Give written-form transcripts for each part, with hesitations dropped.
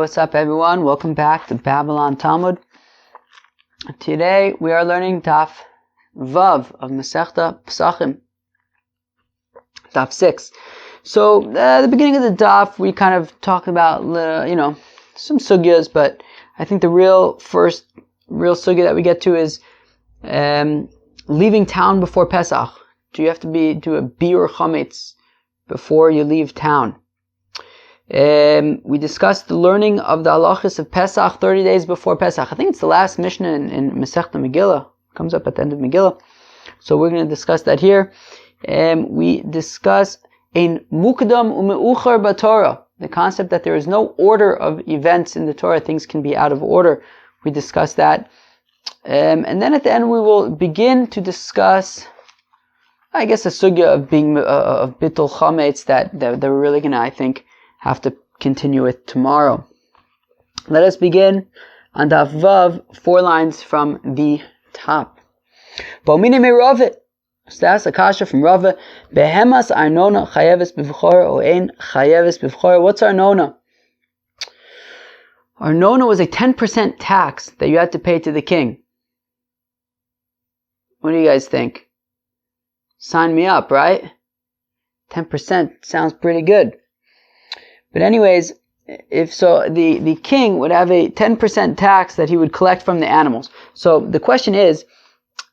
what's up everyone? Welcome back to Babylon Talmud. Today we are learning Daf Vav of Masechta Pesachim, Daf 6. So at the beginning of the Daf we kind of talked about, some sugyas, but I think the real sugya that we get to is leaving town before Pesach. Do you have to do a biur chametz before you leave town? We discussed the learning of the halachos of Pesach 30 days before Pesach. I think it's the last Mishnah in Masechta Megillah. It comes up at the end of Megillah. So we're going to discuss that here. We discuss ein mukdam u'meuchar b'Torah, the concept that there is no order of events in the Torah. Things can be out of order. We discussed that. And then at the end we will begin to discuss, I guess, a sugya of being of bittul chametz that we're really going to, I think, have to continue with tomorrow. Let us begin on Daf Vav, 4 lines from the top. Ba'omine me Rava. So that's a kasha from Rava. Behemas arnona chayeves b'vchora or ein chayeves b'vchora. What's arnona? Arnona was a 10% tax that you had to pay to the king. What do you guys think? Sign me up, right? 10% sounds pretty good. But anyways, if so, the king would have a 10% tax that he would collect from the animals. So the question is,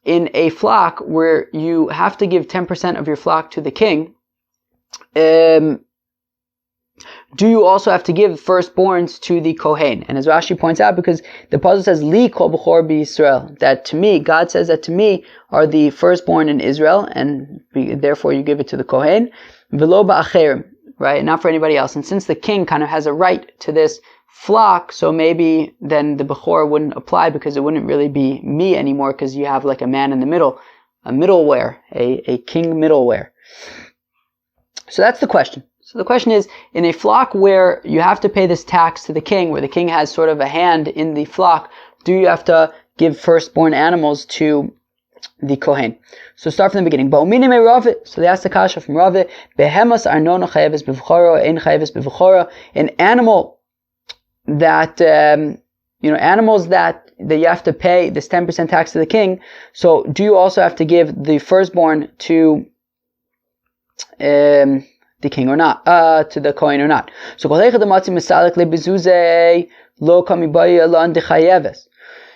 in a flock where you have to give 10% of your flock to the king, do you also have to give firstborns to the Kohen? And as Rashi points out, because the pasuk says, Li kol b'chor b'Yisrael, that to me, God says that to me are the firstborn in Israel, and therefore you give it to the Kohen, v'lo ba'acherim, right? Not for anybody else. And since the king kind of has a right to this flock, so maybe then the b'chor wouldn't apply, because it wouldn't really be me anymore, because you have like a man in the middle, a middleware, a king middleware. So that's the question. So the question is, in a flock where you have to pay this tax to the king, where the king has sort of a hand in the flock, do you have to give firstborn animals to the Kohen? So start from the beginning. Ba'omine me Rava. So they asked the kasha from Rava. Behemas arnona chayeves b'vchora, ein chayeves b'vchora. An animal that, animals that you have to pay this 10% tax to the king. So do you also have to give the firstborn to the king or not, to the Kohen or not? So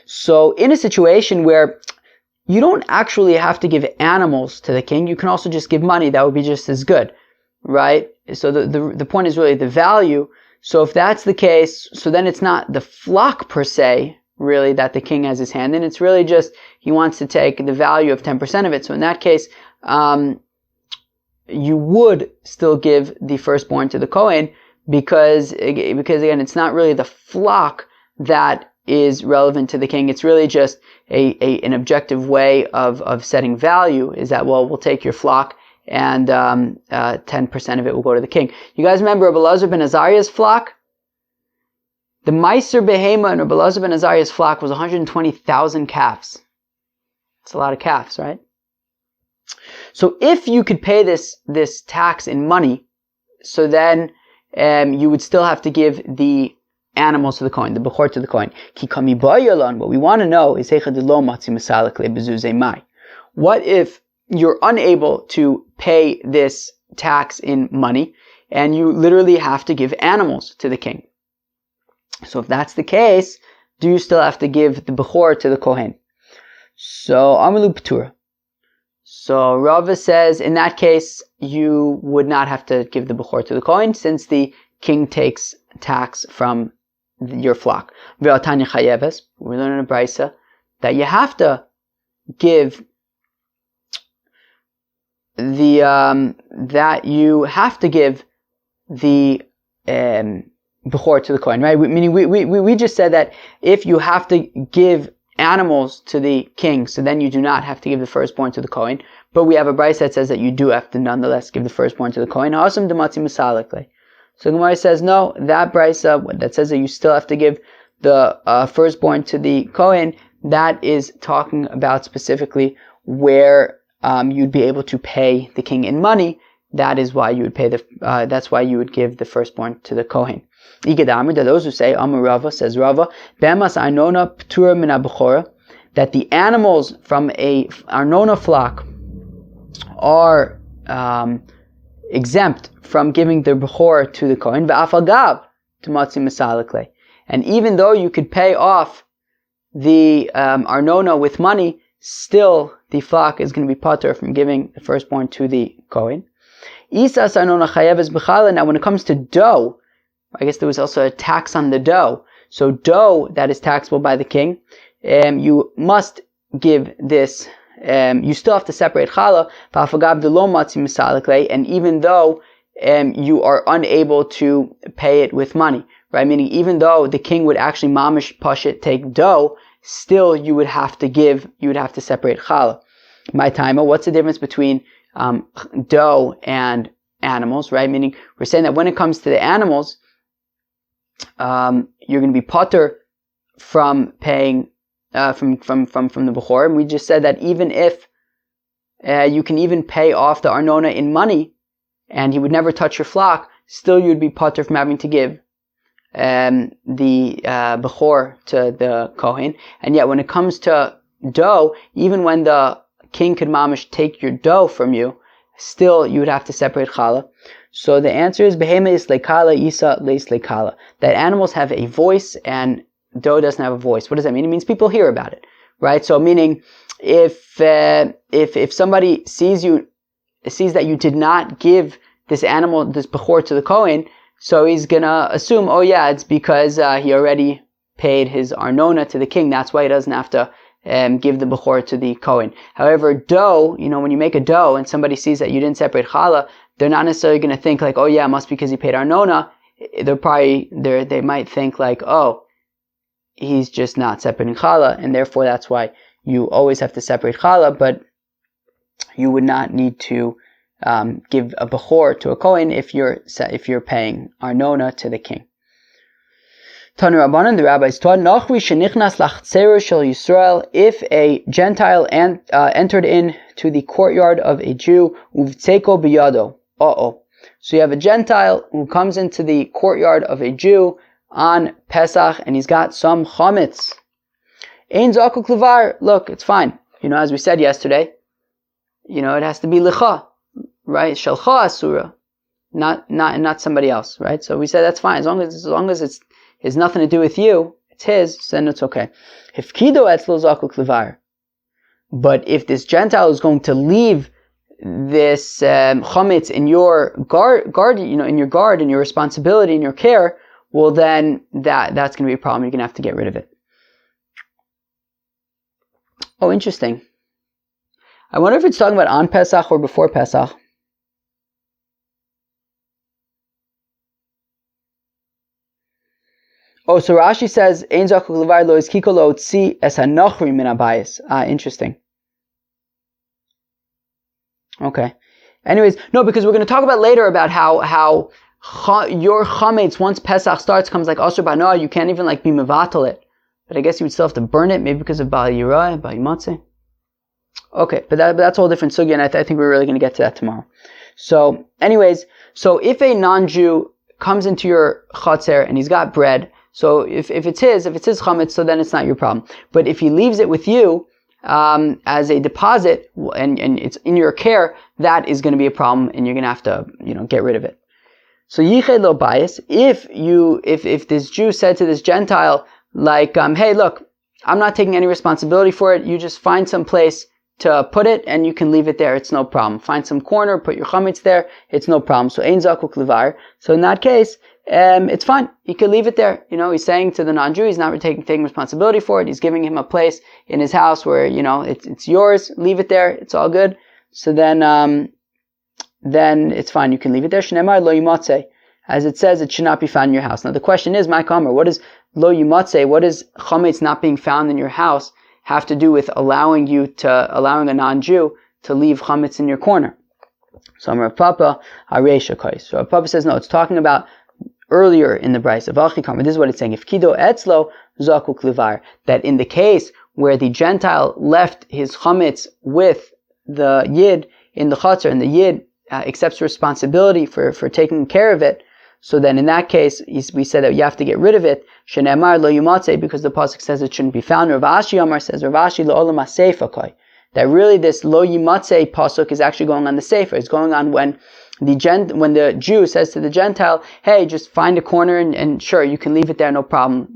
So in a situation where you don't actually have to give animals to the king, you can also just give money. That would be just as good, right? So the point is really the value. So if that's the case, so then it's not the flock per se, really, that the king has his hand in. It's really just he wants to take the value of 10% of it. So in that case, you would still give the firstborn to the Kohen, because again, it's not really the flock that is relevant to the king. It's really just an objective way of setting value, is that, well, we'll take your flock and 10% of it will go to the king. You guys remember Rabbi Elazar ben Azariah's flock? The Meiser Behema in Rabbi Elazar ben Azariah's flock was 120,000 calves. That's a lot of calves, right? So if you could pay this tax in money, so then you would still have to give the animals to the Kohen, the bechor to the Kohen. What we want to know is, what if you're unable to pay this tax in money and you literally have to give animals to the king? So if that's the case, do you still have to give the bechor to the Kohen? So Amalu P'tura. So Rava says, in that case, you would not have to give the bechor to the Kohen, since the king takes tax from your flock. We learn in a brisa that you have to give the bechor to the Kohen, right? Meaning we just said that if you have to give animals to the king, so then you do not have to give the firstborn to the Kohen. But we have a brisa that says that you do have to nonetheless give the firstborn to the Kohen. So Gemara says, no, that brisa that says that you still have to give the firstborn to the Kohen, that is talking about specifically where you'd be able to pay the king in money. That is why you would pay that's why you would give the firstborn to the Kohen. There are those who say, Amar Rava, says Rava, Bemas Arnona Ptura Min HaBechora, that the animals from a Arnona flock are exempt from giving their Bechor to the Kohen, V'afagav to Matzi Masalekle. And even though you could pay off the Arnona with money, still the flock is going to be patur from giving the firstborn to the Kohen. Isas Arnona Chayeves B'chala. Now when it comes to dough, I guess there was also a tax on the dough. So dough that is taxable by the king, you must give this, you still have to separate challah, and even though you are unable to pay it with money, right? Meaning even though the king would actually mamish pashit take dough, still you would have to separate challah. My timer, what's the difference between dough and animals, right? Meaning we're saying that when it comes to the animals, you're going to be patur from paying from the Bechor. And we just said that even if you can even pay off the Arnona in money, and he would never touch your flock, still you'd be patur from having to give the Bechor to the Kohen. And yet when it comes to dough, even when the king could mamish take your dough from you, still you would have to separate challah. So the answer is behema is lekala, isa leis lekala. That animals have a voice and dough doesn't have a voice. What does that mean? It means people hear about it, right? So meaning if somebody sees that you did not give this animal, this bechor to the Kohen, so he's gonna assume, oh yeah, it's because he already paid his arnona to the king. That's why he doesn't have to give the bechor to the Kohen. However, dough, when you make a dough and somebody sees that you didn't separate challah, they're not necessarily going to think like, oh yeah, it must be because he paid arnona. They might think like, oh, he's just not separating challah, and therefore that's why you always have to separate challah, but you would not need to give a bechor to a Kohen if you're paying arnona to the king. Tanu Rabbanan, the rabbis taught, Nachri shenichnas lachtzera shel Yisrael, if a Gentile entered into the courtyard of a Jew, uvtzeko biyado. So you have a Gentile who comes into the courtyard of a Jew on Pesach, and he's got some chametz. Ein zaku klevar. Look, it's fine. As we said yesterday, it has to be licha, right? Shalcha asura, not somebody else, right? So we said that's fine as long as it's has nothing to do with you, it's his, then it's okay. If kido etzlo zaku klevar, but if this Gentile is going to leave this chametz in your guard, in your guard, in your responsibility, in your care, well then that's going to be a problem. You're going to have to get rid of it. Oh, interesting. I wonder if it's talking about on Pesach or before Pesach. Oh, so Rashi says, Ein zaku klevar lo izkiko lo otzi es hanochri min habayis. Interesting. Okay. Anyways, no, because we're going to talk about later about how your chametz, once Pesach starts, comes like Asher Banoah, you can't even be mevatel it. But I guess you would still have to burn it, maybe because of Bal Yirah, Bal Yimatzeh. Okay, but that's a whole different sugya, and I think we're really going to get to that tomorrow. So, anyways, if a non-Jew comes into your chatzer and he's got bread, so if it's his chametz, so then it's not your problem. But if he leaves it with you, as a deposit, and it's in your care, that is going to be a problem, and you're going to have to, get rid of it. So yiched lo bayis, if this Jew said to this Gentile, hey, look, I'm not taking any responsibility for it, you just find some place to put it, and you can leave it there, it's no problem. Find some corner, put your chametz there, it's no problem. So ein zaku klevar. So in that case, it's fine. He could leave it there. He's saying to the non-Jew, he's not taking responsibility for it. He's giving him a place in his house where, it's yours. Leave it there. It's all good. So then it's fine. You can leave it there. Shneimar lo yimatzeh. As it says, it should not be found in your house. Now the question is, my kamar, what is lo yimatzeh? What does chametz not being found in your house have to do with allowing a non-Jew to leave chametz in your corner? So Rav Papa, Hareisha Kais. So Rav Papa says, no, it's talking about earlier in the Bryce of Achikam. This is what it's saying. If kido etzlo zaku klevar, that in the case where the Gentile left his chametz with the Yid in the Chatzar, and the Yid accepts responsibility for taking care of it, So then in that case, we said that you have to get rid of it. Shenemar lo yumatze, because the pasuk says it shouldn't be found. Rav Ashi Amar says, Rav Ashi lo olam ha-seifa koi. That really this lo yumatze pasuk is actually going on the sefer. It's going on when the Jew says to the Gentile, hey, just find a corner and sure, you can leave it there, no problem,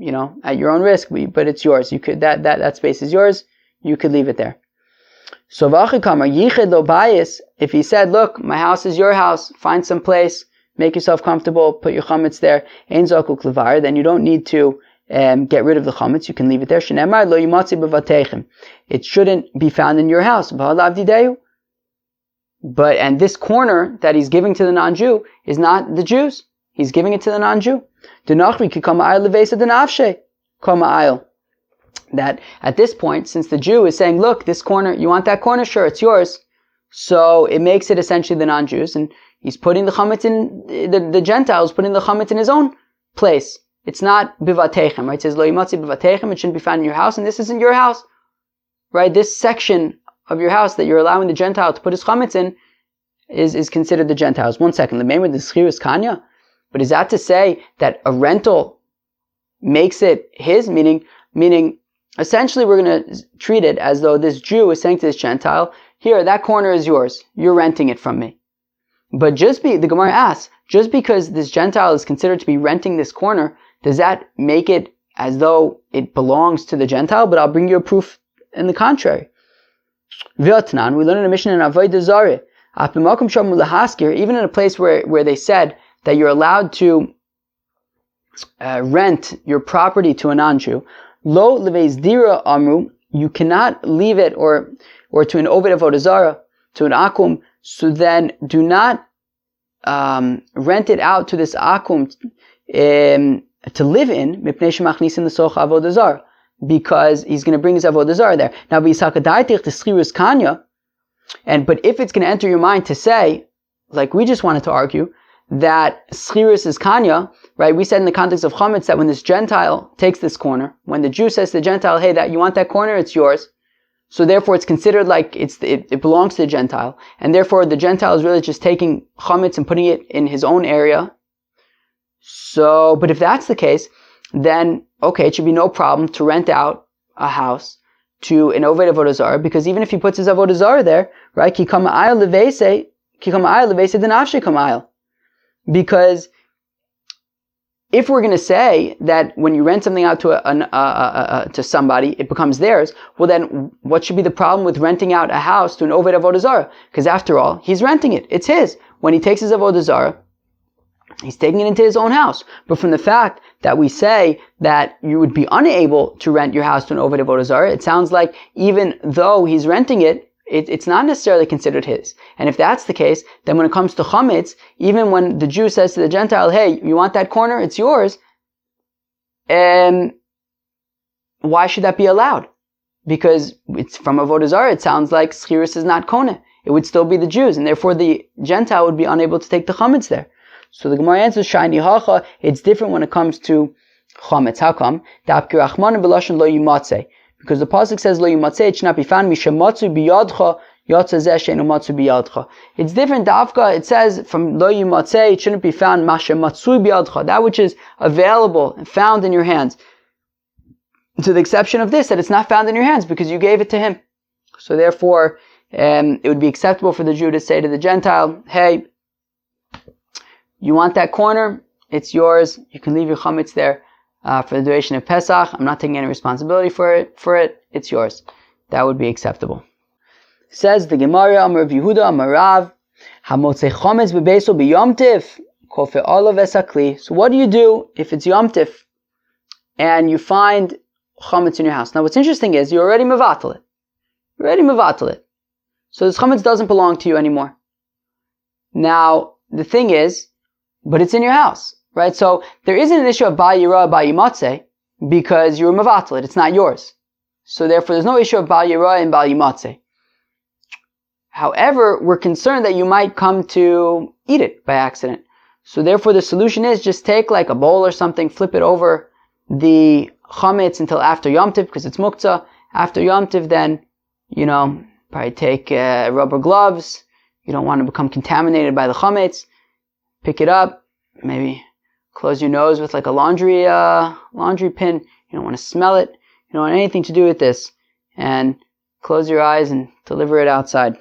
at your own risk, but it's yours. You could, that space is yours, you could leave it there. So vachikamar yichid lo bayis, if he said, look, my house is your house, find some place, make yourself comfortable, put your chametz there, ein zakuk levar, then you don't need to get rid of the chametz, you can leave it there. Shenemar lo yumatzi bevatechem. It shouldn't be found in your house. V'halav dideyu. And this corner that he's giving to the non-Jew is not the Jews. He's giving it to the non-Jew. That at this point, since the Jew is saying, look, this corner, you want that corner? Sure, it's yours. So it makes it essentially the non-Jews, and he's putting the chametz in, the Gentiles putting the chametz in his own place. It's not bivatechem, right? It says, lo yimatzi bivatechem, it shouldn't be found in your house, and this isn't your house, right? This section of your house that you're allowing the Gentile to put his chametz in is considered the Gentiles. 1 second, the main with the schirus kanya, but is that to say that a rental makes it his? Meaning, essentially we're going to treat it as though this Jew is saying to this Gentile, here, that corner is yours, you're renting it from me. But the Gemara asks, just because this Gentile is considered to be renting this corner, does that make it as though it belongs to the Gentile? But I'll bring you a proof in the contrary. V'otnan, we learn in a mission in Avodah Zarah, even in a place where they said that you're allowed to rent your property to a non-Jew, lo leveis dira amru, you cannot leave it or to an oved avodah zarah, to an akum, so then do not rent it out to this akum to live in, mipnei shemachnisin l'soch avodah zarah, because he's going to bring his avodah zarah there. Now, b'yisakadaitich the schirus kanya, but if it's going to enter your mind to say, like we just wanted to argue, that schirus is kanya, right? We said in the context of chametz that when this Gentile takes this corner, when the Jew says to the Gentile, hey, that you want that corner, it's yours. So therefore it's considered like it belongs to the Gentile. And therefore the Gentile is really just taking chametz and putting it in his own area. So, but if that's the case, then okay, it should be no problem to rent out a house to an oved avodah zarah, because even if he puts his avodah zarah there, right, ki kama ayil leveise denafshe kama ayil. Because if we're going to say that when you rent something out to somebody, it becomes theirs, well then what should be the problem with renting out a house to an oved avodah zarah? Because after all, he's renting it. It's his. When he takes his avodah zarah, he's taking it into his own house. But from the fact that we say that you would be unable to rent your house to an oved avodah zarah, it sounds like even though he's renting it, it's not necessarily considered his. And if that's the case, then when it comes to chametz, even when the Jew says to the Gentile, hey, you want that corner? It's yours. Why should that be allowed? Because it's from avodah zarah, it sounds like schirus is not kona. It would still be the Jews, and therefore the Gentile would be unable to take the chametz there. So the Gemara answers, shayni hacha, it's different when it comes to chametz. How come? Da'apki rachman b'lashon lo yimatzeh. Because the pasuk says, lo yimatzeh, it should not be found, mishamatzu biyadcha, yatza zeh she'enu matzu biyadcha. It's different, da'afka, it says, from lo yimatzeh, it shouldn't be found, mashamatzu biyadcha, that which is available and found in your hands. To the exception of this, that it's not found in your hands, because you gave it to him. So therefore, it would be acceptable for the Jew to say to the Gentile, hey, you want that corner? It's yours. You can leave your chametz there for the duration of Pesach. I'm not taking any responsibility for it. It's yours. That would be acceptable. Says the Gemara, Amar Yehuda, Amar Rav, Hamotzei chametz bebeso b'yom tif, kofe olav esakli. So what do you do if it's yom tif and you find chametz in your house? Now what's interesting is you're already mevatel it. So this chametz doesn't belong to you anymore. Now the thing is, but it's in your house, right? So there isn't an issue of ba yira, ba yimatzeh, because you're mevatel it. It's not yours. So therefore, there's no issue of ba yira and ba yimatzeh. However, we're concerned that you might come to eat it by accident. So therefore, the solution is just take like a bowl or something, flip it over the chametz until after Yom Tov, because it's muktzah. After Yom Tov, then, probably take rubber gloves. You don't want to become contaminated by the chametz. Pick it up, maybe Close your nose with like a laundry pin. You don't want to smell it. You don't want anything to do with this. And close your eyes and deliver it outside.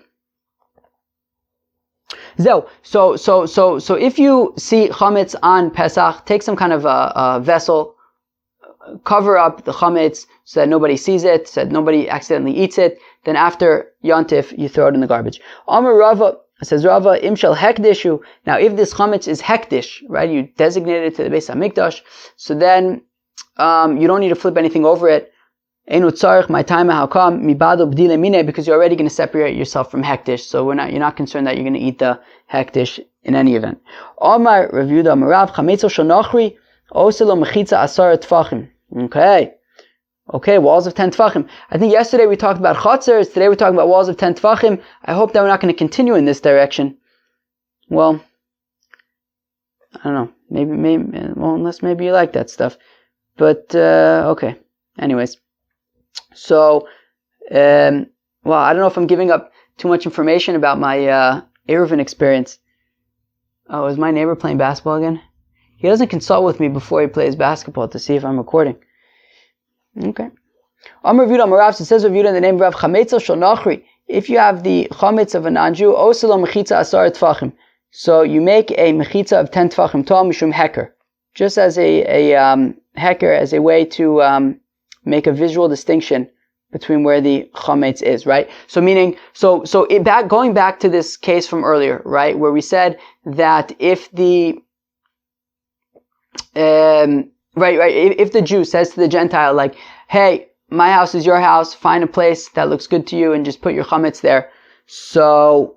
So if you see chametz on Pesach, take some kind of a vessel, cover up the chametz so that nobody sees it, so that nobody accidentally eats it. Then after Yontif, you throw it in the garbage. Amar Rava, says Rava, imshal hekdishu. Now, if this chametz is hekdish, right, you designate it to the Beis Hamikdash, so then you don't need to flip anything over it. Einu tzarich, my time, how come? Mibado b'dile mine, because you're already going to separate yourself from hektish, so you're not concerned that you're going to eat the hektish in any event. Omar Rav Yehuda Amarav chametzo shanochri oselo mechitza asar tfachim. Okay, walls of 10 tfachim. I think yesterday we talked about chotzers, today we're talking about walls of 10 tfachim. I hope that we're not going to continue in this direction. Well, I don't know, maybe, well, unless maybe you like that stuff. But, okay. Anyways. So, well, I don't know if I'm giving up too much information about my Eruvin experience. Oh, is my neighbor playing basketball again? He doesn't consult with me before he plays basketball to see if I'm recording. Okay. Amar Rav Yehuda Amarav, it says Rav Yehuda in the name of Rav Chametzo Shel Nachri. If you have the chametz of a non-Jew, oselo mechitza asar tfachim. So you make a mechitza of 10 tfachim tall mishum heker, just as a heker, as a way to make a visual distinction between where the chametz is, right? So meaning, going back to this case from earlier, right, where we said that if the if the Jew says to the Gentile, like, hey, my house is your house, find a place that looks good to you and just put your chametz there. So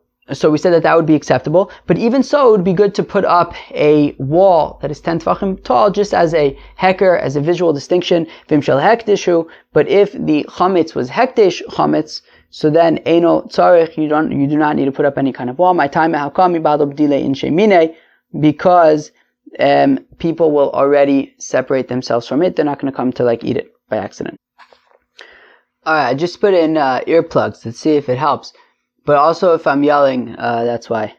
we said that would be acceptable. But even so, it would be good to put up a wall that is 10 tefachim tall, just as a heker, as a visual distinction. Vimshel hekdishu. But if the chametz was hekdish chametz, so then eino tzarich, you do not need to put up any kind of wall. My time hakami bado b'dile in shemine, because people will already separate themselves from it. They're not going to come to like eat it by accident. Alright, I just put in earplugs. Let's see if it helps. But also if I'm yelling, that's why.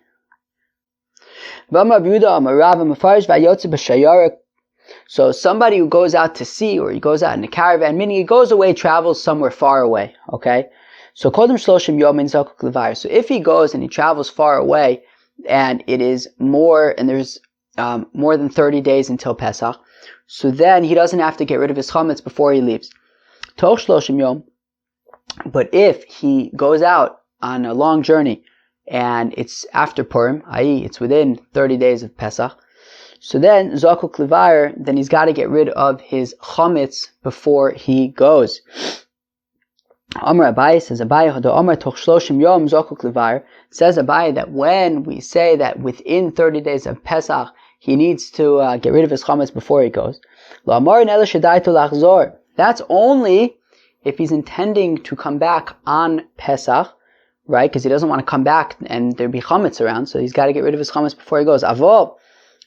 So somebody who goes out to sea, or he goes out in a caravan, meaning he goes away, travels somewhere far away, okay? So if he goes and he travels far away, and it is there's more than 30 days until Pesach, so then he doesn't have to get rid of his chametz before he leaves. But if he goes out on a long journey and it's after Purim, i.e. it's within 30 days of Pesach, so then Zakuk Levair, then he's got to get rid of his chametz before he goes. Amar Abai, says Abai, Amar Toch Shloshim Yom Zakuk Levair, says Abai that when we say that within 30 days of Pesach he needs to get rid of his chametz before he goes, that's only if he's intending to come back on Pesach, right? Because he doesn't want to come back and there'd be chametz around, so he's got to get rid of his chametz before he goes. Avol,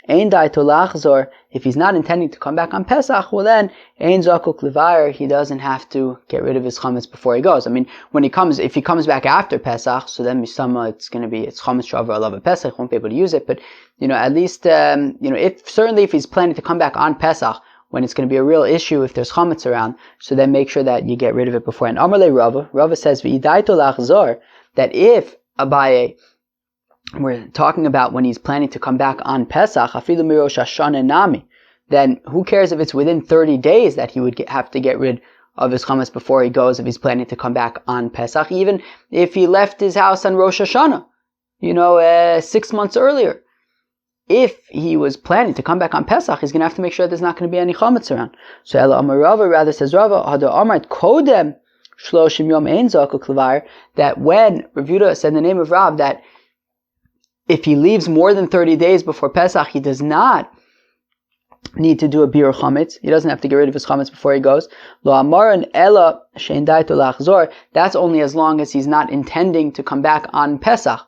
ein dai to lachzor. If he's not intending to come back on Pesach, well then, ein zakuk levair, he doesn't have to get rid of his chametz before he goes. I mean, if he comes back after Pesach, so then misama, it's chametz shavar alav Pesach, won't be able to use it. But at least if he's planning to come back on Pesach, when it's going to be a real issue if there's chametz around, so then make sure that you get rid of it before. And Amarle Rava says v'idai to lachzor, that if Abaye, we're talking about when he's planning to come back on Pesach, afilu mirosh Hashanah nami, then who cares if it's within 30 days that he would have to get rid of his chametz before he goes, if he's planning to come back on Pesach, even if he left his house on Rosh Hashanah, 6 months earlier. If he was planning to come back on Pesach, he's going to have to make sure there's not going to be any chametz around. So Ela Amar Rava, rather says Rava, Hada Amar Kodem Shloshim Yom Ein Zakuk Levair, that when Rav Yehuda said in the name of Rav that if he leaves more than 30 days before Pesach, he does not need to do a bir chametz. He doesn't have to get rid of his chametz before he goes. Lo Amaran Ela Shein Daito Lachzor. That's only as long as he's not intending to come back on Pesach.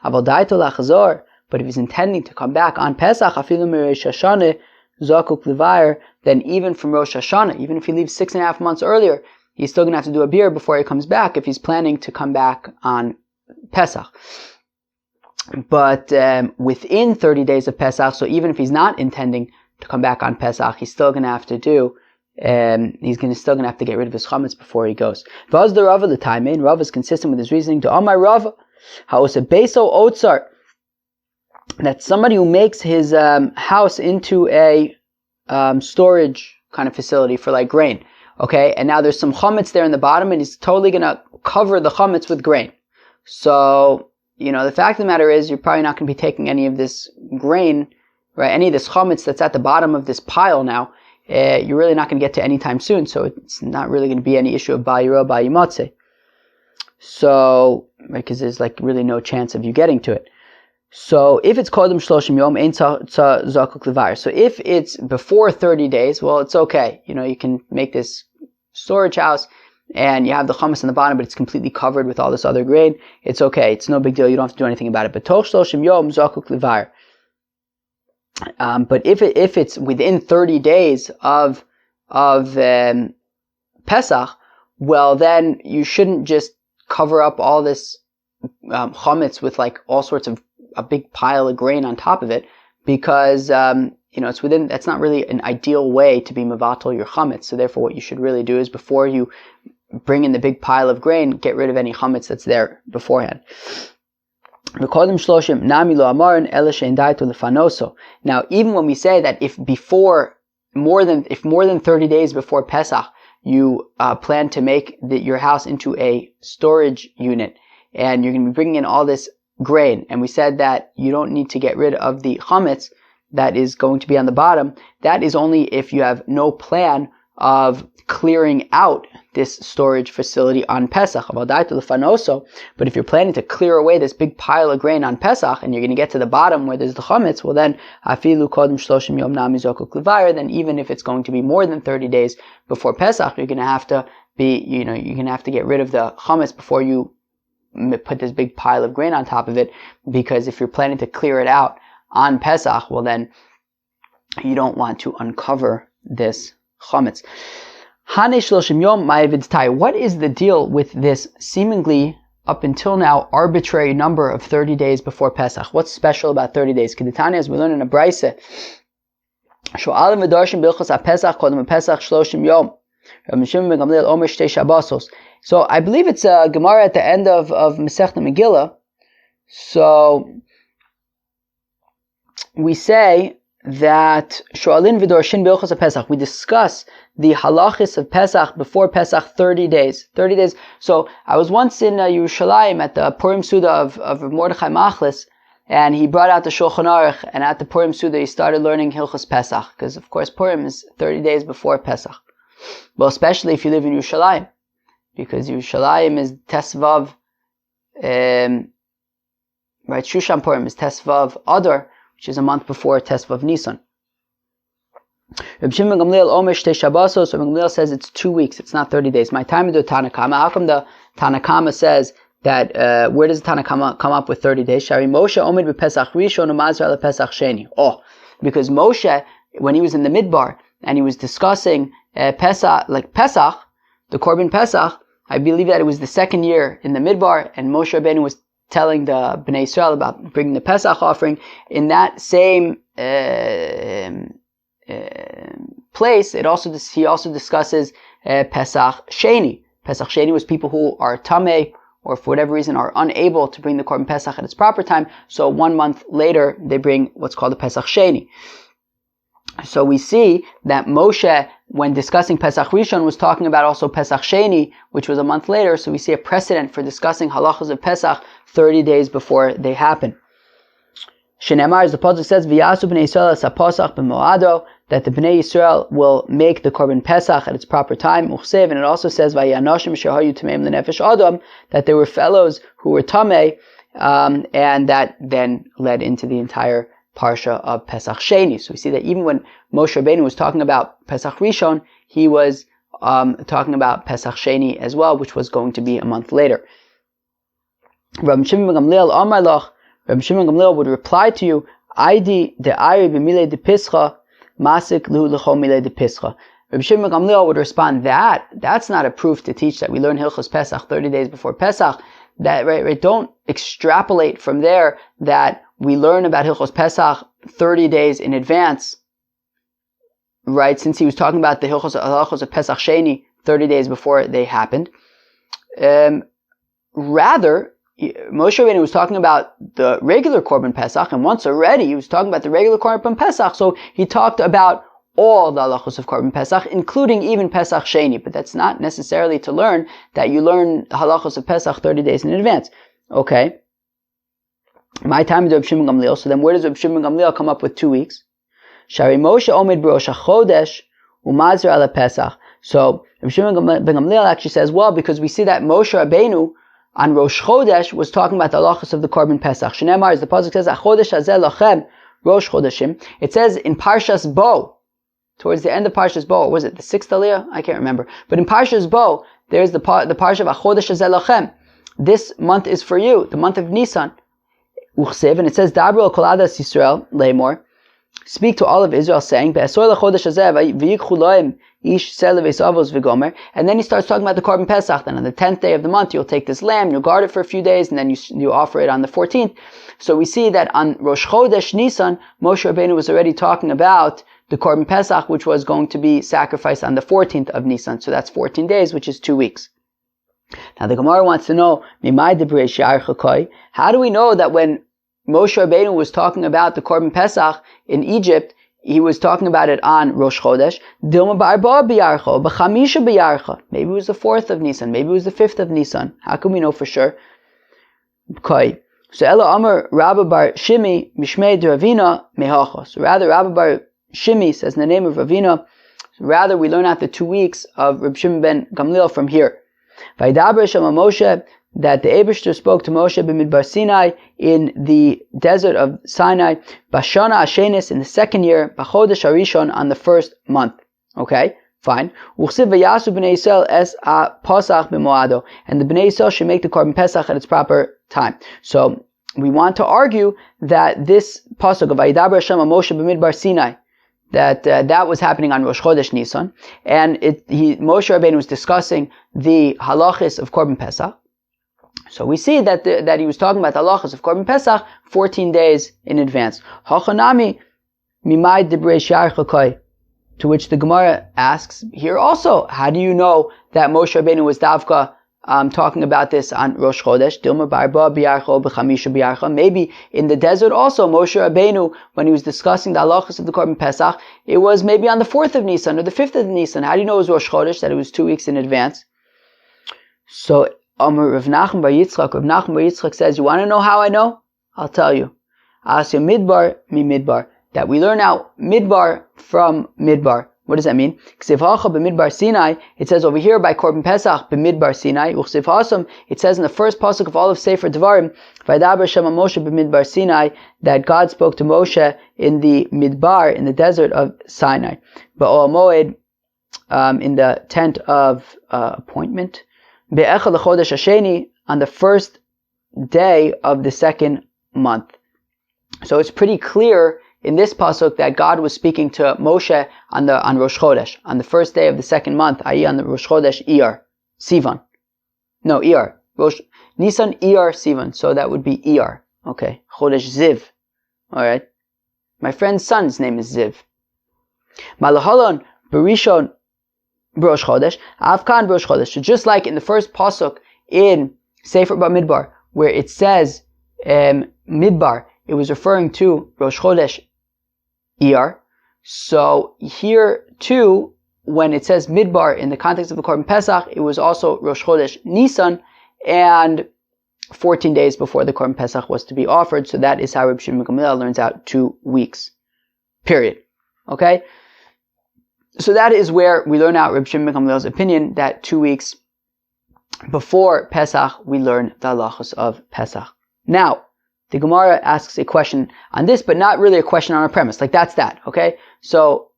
Aval Daito Lachzor. But if he's intending to come back on Pesach, afilu mirosh Hashanah zakuk levair, then even from Rosh Hashanah, even if he leaves 6.5 months earlier, he's still going to have to do a beer before he comes back if he's planning to come back on Pesach. But within 30 days of Pesach, so even if he's not intending to come back on Pesach, he's still going to have to do, still going to have to get rid of his chametz before he goes. Vaz the Rava the time in Rava is consistent with his reasoning. To Amar Rava, how is a beso otzar, that somebody who makes his house into a storage kind of facility for like grain, okay, and now there's some chametz there in the bottom, and he's totally going to cover the chametz with grain. So, the fact of the matter is, you're probably not going to be taking any of this grain, right? Any of this chametz that's at the bottom of this pile now, you're really not going to get to anytime soon. So it's not really going to be any issue of bayiro, bayimatze. So, right, because there's like really no chance of you getting to it. So if it's kodem shloshim yom, ein zakuk levar. So if it's before 30 days, well, it's okay. You can make this storage house, and you have the chametz on the bottom, but it's completely covered with all this other grain. It's okay. It's no big deal. You don't have to do anything about it. But toch shloshim yom zakuk levar. But if it's within 30 days of Pesach, well, then you shouldn't just cover up all this chametz with like all sorts of a big pile of grain on top of it, because it's within. That's not really an ideal way to be mevatel your chametz. So therefore, what you should really do is before you bring in the big pile of grain, get rid of any chametz that's there beforehand. Now, even when we say that if more than 30 days before Pesach, you plan to make your house into a storage unit, and you're going to be bringing in all this grain, and we said that you don't need to get rid of the chametz that is going to be on the bottom, that is only if you have no plan of clearing out this storage facility on Pesach. But if you're planning to clear away this big pile of grain on Pesach, and you're going to get to the bottom where there's the chametz, well then, then even if it's going to be more than 30 days before Pesach, you're going to have to get rid of the chametz before you put this big pile of grain on top of it, because if you're planning to clear it out on Pesach, well then, you don't want to uncover this chametz. What is the deal with this seemingly, up until now, arbitrary number of 30 days before Pesach? What's special about 30 days? Keditani, as we learn in a brayse, so I believe it's a Gemara at the end of Masechta Megillah. So we say that Shoalin v'dorshin b'ilchos Pesach. We discuss the halachos of Pesach before Pesach 30 days. 30 days. So I was once in Yerushalayim at the Purim Suda of Mordechai Machlis, and he brought out the Shulchan Aruch, and at the Purim Suda he started learning Hilchos Pesach, because of course Purim is 30 days before Pesach. Well, especially if you live in Yerushalayim, because Yerushalayim is Tesvav, right? Shushan Purim is Tesvav Adar, which is a month before Tesvav Nisan. Reb Shimon Gamliel Omer Shtei Shabbosos. Reb Gamliel says it's 2 weeks. It's not 30 days. My time to do Tanakama. How come the Tanakama says that? Where does the Tanakama come up with 30 days? Shari Moshe Omed bePesach Rishon uMazra lePesach Sheni. Oh, because Moshe, when he was in the Midbar and he was discussing Pesach, the Korban Pesach, I believe that it was the second year in the Midbar, and Moshe Rabbeinu was telling the Bnei Yisrael about bringing the Pesach offering. In that same place, he also discusses Pesach Sheni. Pesach Sheni was people who are tamei, or for whatever reason are unable to bring the Korban Pesach at its proper time. So 1 month later, they bring what's called the Pesach Sheni. So we see that Moshe, when discussing Pesach Rishon, was talking about also Pesach Sheni, which was a month later. So we see a precedent for discussing halachos of Pesach 30 days before they happen. Shenemar, as the pasuk says, "V'yasu b'nei Yisrael es haPasach b'moado," that the Bnei Yisrael will make the Korban Pesach at its proper time. Uchsev, and it also says, "V'yanoshim shehayu tameim lenefesh adam," that there were fellows who were tamei, and that then led into the entire parsha of Pesach Sheni. So we see that even when Moshe Rabbeinu was talking about Pesach Rishon, he was talking about Pesach Sheni as well, which was going to be a month later. Rabbi Shimon Gamliel Amar Lach, Rabbi Shimon Gamliel would reply to you, Aidi de Ari b'milei de Pischa, Masik lu l'cho milei de Pischa. Rabbi Shimon Gamliel would respond, that's not a proof to teach that we learn Hilchos Pesach 30 days before Pesach. That right, don't extrapolate from there that we learn about Hilchos Pesach 30 days in advance right, since he was talking about the halachos of Pesach Sheni 30 days before they happened. Rather, Moshe Rabbeinu was talking about the regular Korban Pesach, and once already he was talking about the regular Korban Pesach, so he talked about all the halachos of Korban Pesach, including even Pesach Sheni, but that's not necessarily to learn that you learn halachos of Pesach 30 days in advance. Okay. My time is Reb Shimon Gamliel, so then where does Reb Shimon Gamliel come up with 2 weeks? Shari Moshe Omid B'Rosh HaChodesh U'Mazir Ala Pesach. So Reb Shimon ben Gamliel actually says, well, because we see that Moshe Rabbeinu on Rosh Chodesh was talking about the halachos of the Korban Pesach. Shneimar, as the pasuk says, "Chodesh hazeh lachem Rosh Chodeshim." It says in Parshas Bo, towards the end of Parshas Bo, was it the 6th aliyah? I can't remember. But in Parshas Bo, there's the parsha of Chodesh hazeh lachem. This month is for you, the month of Nisan. Uchsev, and it says, "Dabru al kol adas Yisrael leimor." Speak to all of Israel, saying, "Be'asor lachodesh hazeh v'yikchu loim ish selev esavos v'gomer." And then he starts talking about the Korban Pesach. Then on the 10th day of the month, you'll take this lamb, you'll guard it for a few days, and then you offer it on the 14th. So we see that on Rosh Chodesh Nisan, Moshe Rabbeinu was already talking about the Korban Pesach, which was going to be sacrificed on the 14th of Nisan. So that's 14 days, which is 2 weeks. Now the Gemara wants to know, how do we know that when Moshe Rabbeinu was talking about the Korban Pesach in Egypt, he was talking about it on Rosh Chodesh? Maybe it was the 4th of Nisan, maybe it was the 5th of Nisan. How can we know for sure? So Ela Amar Rabba bar Shimi Mishmei de Ravina Mehacha. So rather Rabba bar Shimi says in the name of Ravina, rather we learn out the 2 weeks of Reb Shimon ben Gamliel from here. Vaydaber Shema Moshe, that the Eibishter spoke to Moshe b'Midbar Sinai in the desert of Sinai, Bashana Ashenis in the 2nd year, B'Chodesh Harishon on the 1st month. Okay, fine. Uchsiv v'yasu b'nei Yisrael es a Pesach b'moado, and the b'nei Yisrael should make the Korban Pesach at its proper time. So we want to argue that this pasuk of Vaydaber Shema Moshe b'Midbar Sinai, that was happening on Rosh Chodesh Nisan, and Moshe Rabbeinu was discussing the halachos of Korban Pesach. So we see that he was talking about the halachos of Korban Pesach 14 days in advance. Hachanami mimai dibrei shar chakoi. To which the Gemara asks here also, how do you know that Moshe Rabbeinu was davka talking about this on Rosh Chodesh? Dilma barba biyarcha b'chamisha biyarcha. Maybe in the desert also, Moshe Rabbeinu, when he was discussing the halachos of the Korban Pesach, it was maybe on the 4th of Nisan or the 5th of Nisan. How do you know it was Rosh Chodesh, that it was 2 weeks in advance? So Rav Nachman bar Yitzchak says, you want to know how I know? I'll tell you. Asya midbar mi midbar. That we learn out midbar from midbar. What does that mean? Ksiv hacha b'midbar Sinai. It says over here by Korban Pesach b'midbar Sinai. Uksiv hasam. It says in the first pasuk of all of Sefer Devarim, Vaydaber Shema Moshe b'midbar Sinai, that God spoke to Moshe in the midbar, in the desert of Sinai. Ba'ol Moed, in the tent of appointment. Be'echad l'chodesh hasheni, on the 1st day of the 2nd month. So it's pretty clear in this pasuk that God was speaking to Moshe on Rosh Chodesh, on the 1st day of the 2nd month, i.e. on the Rosh Chodesh Iyar, Sivan. No, Iyar. Nisan Iyar Sivan. So that would be Iyar. Okay. Chodesh Ziv. Alright. My friend's son's name is Ziv. Malahalon Barishon Rosh Chodesh, Avkan Rosh Chodesh. So just like in the first pasuk in Sefer Bamidbar, where it says Midbar, it was referring to Rosh Chodesh Iyar. So here too, when it says Midbar in the context of the Korban Pesach, it was also Rosh Chodesh Nisan, and 14 days before the Korban Pesach was to be offered. So that is how Reb Shimon ben Gamliel learns out 2 weeks. Period. Okay? So that is where we learn out Reb Shimon ben Gamliel's opinion that 2 weeks before Pesach we learn the halachos of Pesach. Now, the Gemara asks a question on this, but not really a question on a premise. Like that's that, okay? So,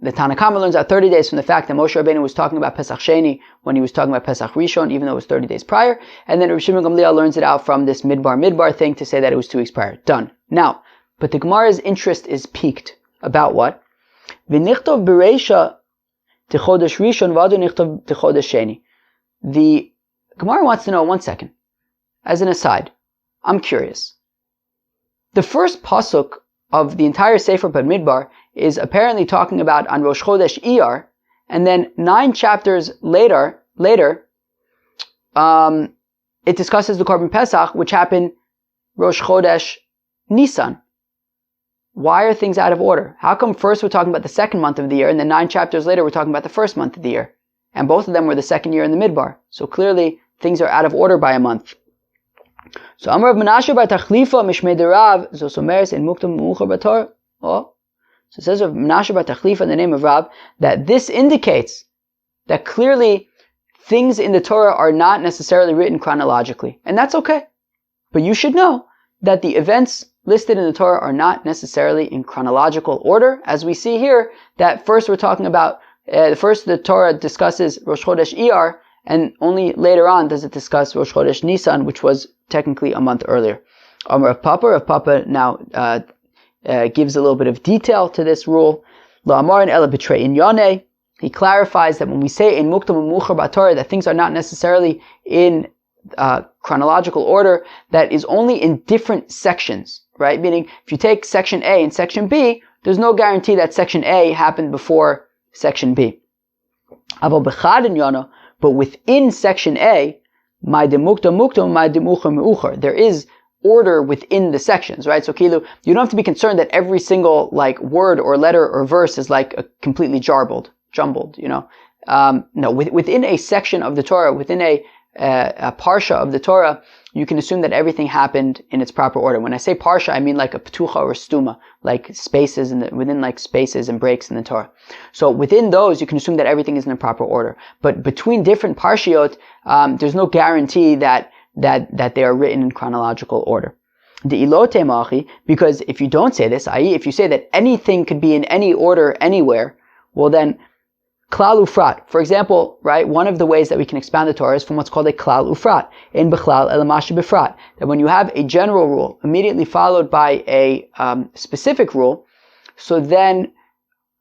the Tanna Kama learns out 30 days from the fact that Moshe Rabbeinu was talking about Pesach Sheni when he was talking about Pesach Rishon, even though it was 30 days prior. And then Reb Shimon ben Gamliel learns it out from this midbar thing to say that it was 2 weeks prior. Done. Now, but the Gemara's interest is piqued about what? V'nichtov b'reisha t'chodesh Rishon v'adu nichtov t'chodesh Sheni. The Gemara wants to know, 1 second, as an aside, I'm curious. The first pasuk of the entire Sefer Bamidbar is apparently talking about on Rosh Chodesh Iyar, and then 9 chapters later, it discusses the Korban Pesach, which happened Rosh Chodesh Nisan. Why are things out of order? How come first we're talking about the second month of the year, and then 9 chapters later we're talking about the first month of the year? And both of them were the second year in the Midbar. So clearly things are out of order by a month. So Amar of Menashe bar Tachlifa Mishmei Derav Zosomeres in Muktam Muchar Bator. Oh, so it says of Menashe bar Tachlifa in the name of Rab that this indicates that clearly things in the Torah are not necessarily written chronologically, and that's okay. But you should know that the events listed in the Torah are not necessarily in chronological order, as we see here. That first we're talking about the Torah discusses Rosh Chodesh Iyar, and only later on does it discuss Rosh Chodesh Nisan, which was technically a month earlier. Rav Papa now gives a little bit of detail to this rule. La'amar ela b'trei inyane. He clarifies that when we say in muktam u'muchar b'Torah that things are not necessarily in chronological order, that is only in different sections, right? Meaning, if you take section A and section B, there's no guarantee that section A happened before section B. But within section A, there is order within the sections, right? So Kilu, you don't have to be concerned that every single word or letter or verse is completely jumbled, No, within a section of the Torah, within a parsha of the Torah, you can assume that everything happened in its proper order. When I say parsha, I mean like a ptucha or stuma, like spaces within spaces and breaks in the Torah. So within those, you can assume that everything is in a proper order. But between different parshiot, there's no guarantee that they are written in chronological order. The ilote machi, because if you don't say this, i.e., if you say that anything could be in any order anywhere, well then klal ufrat. For example, right, one of the ways that we can expand the Torah is from what's called a klal ufrat, in bechlal elamashi befrat. That when you have a general rule immediately followed by a specific rule, so then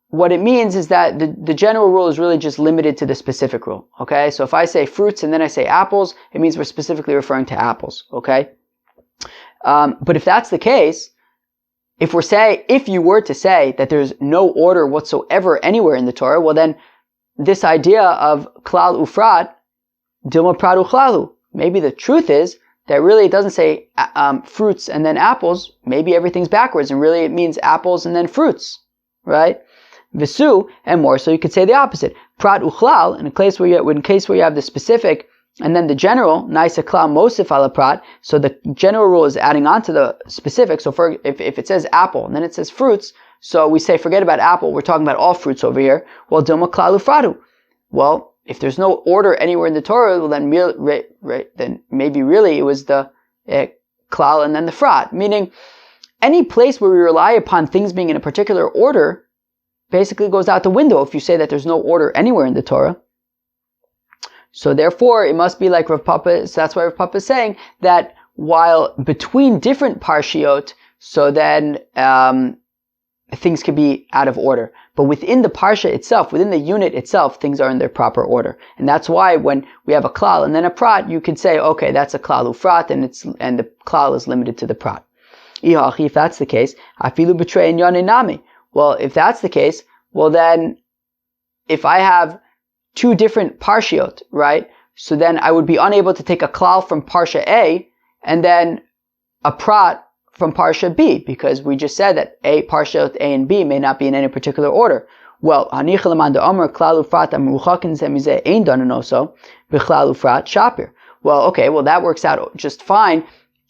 what it means is that the general rule is really just limited to the specific rule. Okay, so if I say fruits and then I say apples, it means we're specifically referring to apples. Okay, but if that's the case, if you were to say that there's no order whatsoever anywhere in the Torah, well then this idea of klal ufrat, dilma pradu chlalu. Maybe the truth is that really it doesn't say fruits and then apples. Maybe everything's backwards, and really it means apples and then fruits, right? Visu, and more so you could say the opposite. Prat uchlal, in case where you have the specific and then the general, naisa klal mosif ala prat. So the general rule is adding on to the specific. So if it says apple and then it says fruits, so we say, forget about apple, we're talking about all fruits over here. Well, dilma klal ufradu. Well, if there's no order anywhere in the Torah, well then maybe really it was the klal and then the frat. Meaning, any place where we rely upon things being in a particular order basically goes out the window if you say that there's no order anywhere in the Torah. So therefore, it must be like Rav Papa, so that's why Rav Papa is saying that while between different parshiot, so then things could be out of order. But within the parsha itself, within the unit itself, things are in their proper order. And that's why when we have a klal and then a prat, you could say, okay, that's a klal ufrat, and the klal is limited to the prat. If that's the case, afilu b'trei inyane nami. Well, if that's the case, well then, if I have two different parshiot, right? So then I would be unable to take a klal from parsha A and then a prat from parsha B, because we just said that parshiot A and B may not be in any particular order. Well, well, okay, well that works out just fine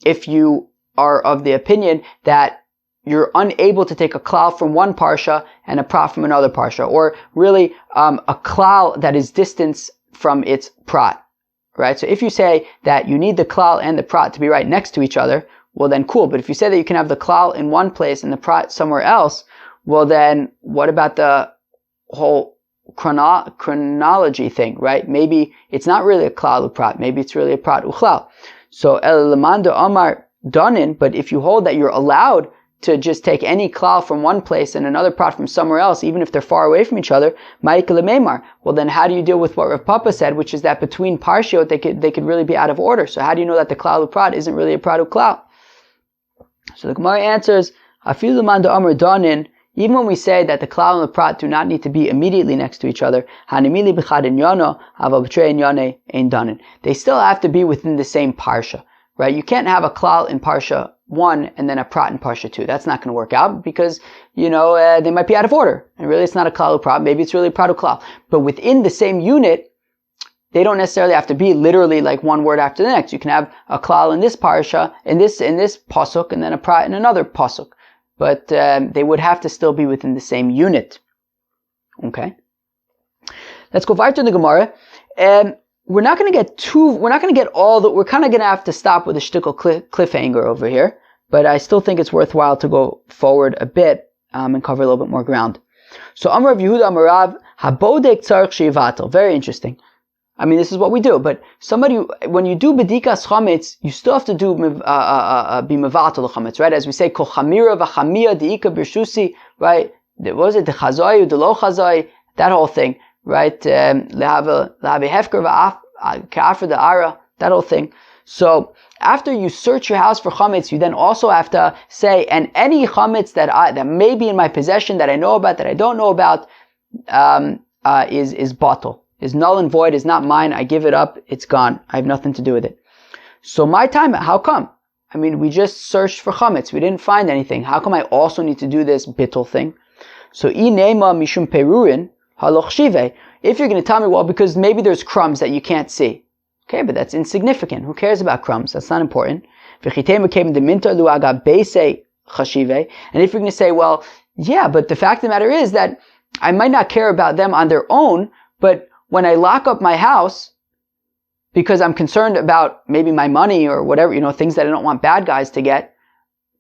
if you are of the opinion that you're unable to take a klal from one parsha and a prat from another parsha, or really a klal that is distance from its prat, right? So if you say that you need the klal and the prat to be right next to each other, well then cool. But if you say that you can have the klal in one place and the prat somewhere else, well then what about the whole chronology thing, right? Maybe it's not really a klal uprat, maybe it's really a prat uchlal. So el lamando amar danin, but if you hold that you're allowed to just take any klal from one place and another prat from somewhere else, even if they're far away from each other, well then how do you deal with what Rav Papa said, which is that between parshiot they could really be out of order. So how do you know that the klal prat isn't really a prat klal? So the Gemara answers, afilu man amar danin, even when we say that the klal and the prat do not need to be immediately next to each other, they still have to be within the same parsha, right? You can't have a klal in parsha 1 and then a prat in parsha 2. That's not going to work out because, they might be out of order. And really it's not a klal or prat. Maybe it's really a prat or klal. But within the same unit, they don't necessarily have to be literally like one word after the next. You can have a klal in this parsha, in this pasuk, and then a prat in another pasuk. But they would have to still be within the same unit. Okay. Let's go back to the Gemara. We're not going to get we're kind of going to have to stop with a shtickle cliffhanger over here. But I still think it's worthwhile to go forward a bit and cover a little bit more ground. So Amar Rav Yehuda Amar Rav Habodek Tzarich Sheyivatel. Very interesting. I mean, this is what we do. But when you do bedikas chametz, you still have to do be mevatel the chametz, right? As we say, kol chamira v'chamia deika birshusi, right? What was it? The chazoi, the lo chazoi, that whole thing, right? Lehabe hefker ka'afra the ara, that whole thing. So after you search your house for chametz, you then also have to say, and any chametz that may be in my possession that I know about, that I don't know about, is batel. Is null and void, is not mine, I give it up, it's gone. I have nothing to do with it. So my time, how come? I mean, we just searched for chametz, we didn't find anything. How come I also need to do this bittul thing? So, inema mishum perurin haloch shive. If you're going to tell me, well, because maybe there's crumbs that you can't see. Okay, but that's insignificant. Who cares about crumbs? That's not important. And if you're going to say, well, yeah, but the fact of the matter is that I might not care about them on their own, but when I lock up my house, because I'm concerned about maybe my money or whatever, things that I don't want bad guys to get,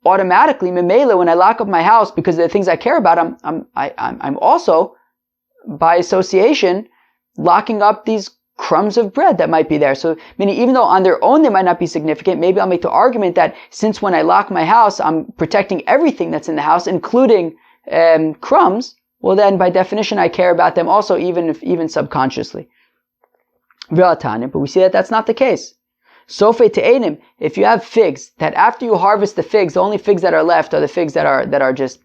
automatically, memela, when I lock up my house because of the things I care about, I'm also, by association, locking up these crumbs of bread that might be there. So, meaning even though on their own they might not be significant, maybe I'll make the argument that since when I lock my house, I'm protecting everything that's in the house, including crumbs. Well, then, by definition, I care about them also, even subconsciously. But we see that that's not the case. Sofe te'enim, if you have figs, that after you harvest the figs, the only figs that are left are the figs that are just,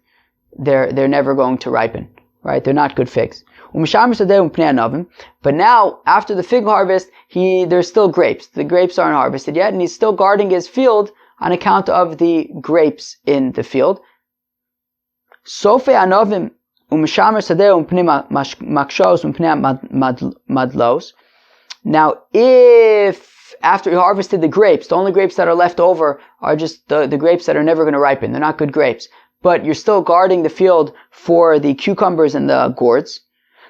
they're never going to ripen, right? They're not good figs. But now, after the fig harvest, there's still grapes. The grapes aren't harvested yet, and he's still guarding his field on account of the grapes in the field. Sofe anovim, now, if after you harvested the grapes, the only grapes that are left over are just the grapes that are never going to ripen, they're not good grapes, but you're still guarding the field for the cucumbers and the gourds.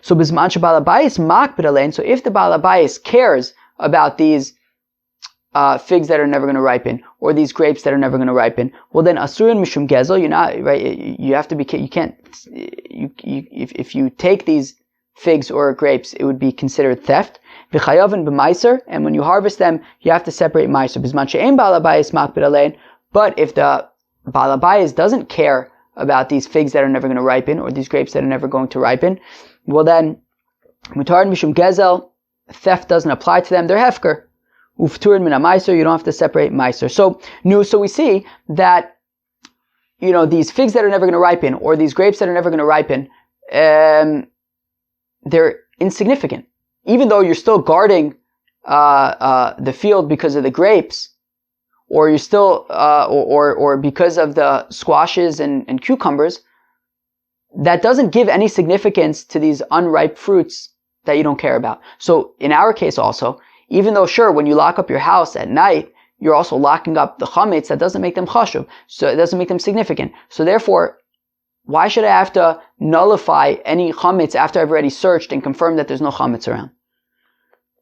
So if the Baal Habayis cares about these figs that are never going to ripen, or these grapes that are never going to ripen, well then asurin mishum gezel, you're not, right, you have to be, you can't, if you take these figs or grapes, it would be considered theft. V'chayavin b'maiser, and when you harvest them, you have to separate maiser. B'zman she'ein Baal Habayis makpid alein, but if the Baal Habayis doesn't care about these figs that are never going to ripen, or these grapes that are never going to ripen, well then, mutar mishum gezel, theft doesn't apply to them, they're hefker. Ufturin min maiser, you don't have to separate maiser. So we see that, these figs that are never going to ripen, or these grapes that are never going to ripen, they're insignificant. Even though you're still guarding the field because of the grapes, or you're still, or because of the squashes and cucumbers, that doesn't give any significance to these unripe fruits that you don't care about. So in our case also, even though sure, when you lock up your house at night, you're also locking up the chametz, that doesn't make them chashuv. So it doesn't make them significant. So therefore, why should I have to nullify any chametz after I've already searched and confirmed that there's no chametz around?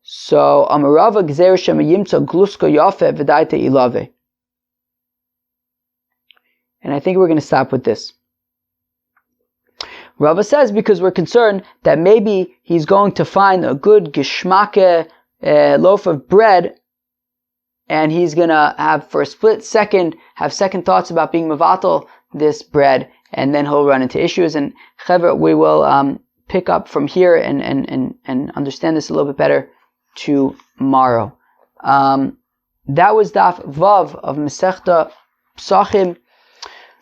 So, Amarava gzer shemayimtza glusko yafe v'daite ilave. And I think we're going to stop with this. Rava says because we're concerned that maybe he's going to find a good geschmacke loaf of bread, and he's going to have, for a split second, have second thoughts about being mevatel this bread, and then he'll run into issues. And Chaver, we will pick up from here and understand this a little bit better tomorrow. That was Daf Vav of Masechta Pesachim.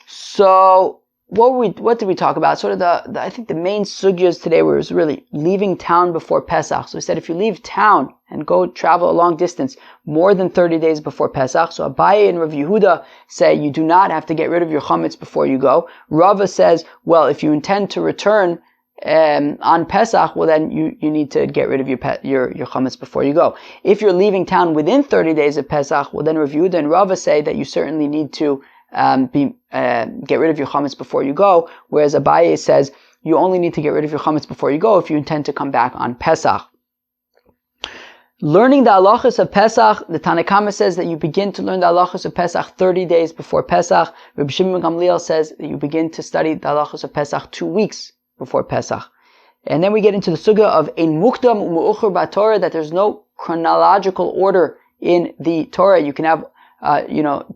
So what did we talk about? Sort of I think the main sugyas today was really leaving town before Pesach. So we said if you leave town and go travel a long distance more than 30 days before Pesach. So Abaye and Rav Yehuda say you do not have to get rid of your chametz before you go. Rava says, well, if you intend to return on Pesach, well then you need to get rid of your chametz before you go. If you're leaving town within 30 days of Pesach, well then Rav Yehuda and Rava say that you certainly need to get rid of your chametz before you go, whereas Abaye says you only need to get rid of your chametz before you go if you intend to come back on Pesach. Learning the halachos of Pesach, the Tanna Kama says that you begin to learn the halachos of Pesach 30 days before Pesach. Rabbi Shimon ben Gamliel says that you begin to study the halachos of Pesach 2 weeks before Pesach. And then we get into the sugya of ein mukdam u'mu'ucher b'Torah, that there's no chronological order in the Torah. You can have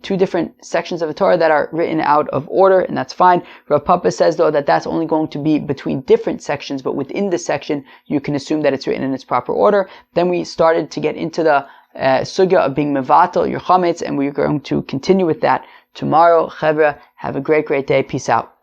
2 different sections of the Torah that are written out of order, and that's fine. Rav Papa says, though, that that's only going to be between different sections, but within the section, you can assume that it's written in its proper order. Then we started to get into the sugya of being mevatel, your chametz, and we're going to continue with that tomorrow. Chevra, have a great, great day. Peace out.